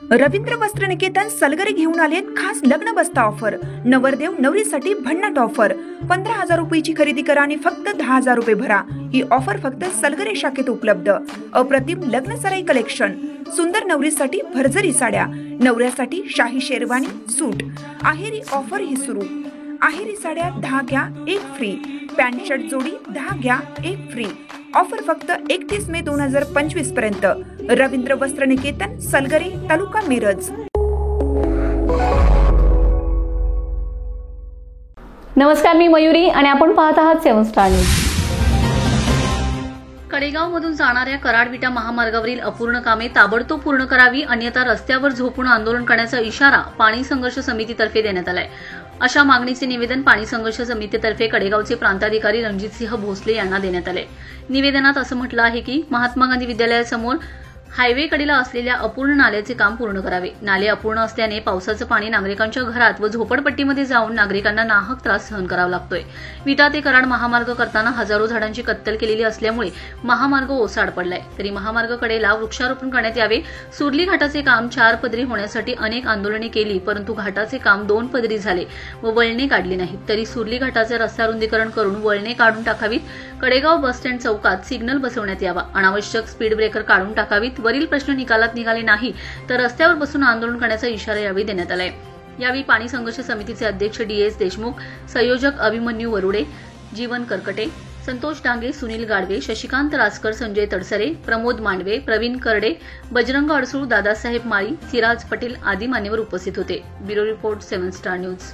रवींद्र वस्त्रनिकेतन सलगरे घेऊन आले खास लग्न बस्ता ऑफर। नवरदेव नवरीसाठी भन्नाट ऑफर। 15,000 रुपयाची खरेदी करा आणि फक्त 10,000 रुपये भरा। ही ऑफर फक्त सलगरे शाखेत उपलब्ध। अप्रतिम लग्न सराई कलेक्शन, सुंदर नवरीसाठी भरजरी साड्या, नवऱ्यासाठी शाही शेरवानी सूट। आहेरी ऑफर ही सुरू। आहेरी साड्या 10 घ्या 1 फ्री, पॅन्ट शर्ट जोडी 10 घ्या 1 फ्री। ऑफर फक्त 31 मे 2025 पर्यंत। रवींद्र वस्त्रनिकेतन सलगरे, तालुका मिरज। नमस्कार, मी मयुरी आणि आपण पाहत आहात 7 स्टार न्यूज। कडेगावमधून जाणाऱ्या कराड-विटा महामार्गावरील अपूर्ण कामे ताबडतोब पूर्ण करावी, अन्यथा रस्त्यावर झोपून आंदोलन करण्याचा इशारा पाणी संघर्ष समितीतर्फे देण्यात आलाय। अशा मागणीचे निवेदन पाणी संघर्ष समितीतर्फे कडेगावचे प्रांताधिकारी रणजितसिंह भोसले यांना देण्यात आले। निवेदनात असं म्हटलं आहे की महात्मा गांधी विद्यालयासमोर हायवेकडेला असलेल्या अपूर्ण नाल्याचे काम पूर्ण करावे। नाले अपूर्ण असल्याने पावसाचं पाणी नागरिकांच्या घरात व झोपडपट्टीमध्ये जाऊन नागरिकांना नाहक त्रास सहन करावा लागतोय। विटा ते कराड महामार्ग करताना हजारो झाडांची कत्तल केलेली असल्यामुळे महामार्ग ओसाड पडलाय। तरी महामार्गाकडेला वृक्षारोपण करण्यात यावे। सुरली घाटाचे काम 4 पदरी होण्यासाठी अनेक आंदोलने केली, परंतु घाटाचे काम 2 पदरी झाले व वळणे काढली नाहीत। तरी सुरली घाटाचे रस्ता रुंदीकरण करून वळणे काढून टाकावीत। कडेगाव बसस्टँड चौकात सिग्नल बसवण्यात यावा। अनावश्यक स्पीड ब्रेकर काढून टाकावीत। वरील प्रश्न निकालात निघाले नाही तर रस्त्यावर बसून आंदोलन करण्याचा इशारा यावेळी देण्यात आलाय। यावेळी पाणी संघर्ष समितीचे अध्यक्ष DS देशमुख, संयोजक अभिमन्यू वरुडे, जीवन करकटे, संतोष डांगे, सुनील गाडवे, शशिकांत राजकर, संजय तडसरे, प्रमोद मांडवे, प्रवीण करडे, बजरंग अडसूळ, दादासाहेब माळी, सिराज पटेल आदी मान्यवर उपस्थित होते। Bureau report 7 star news.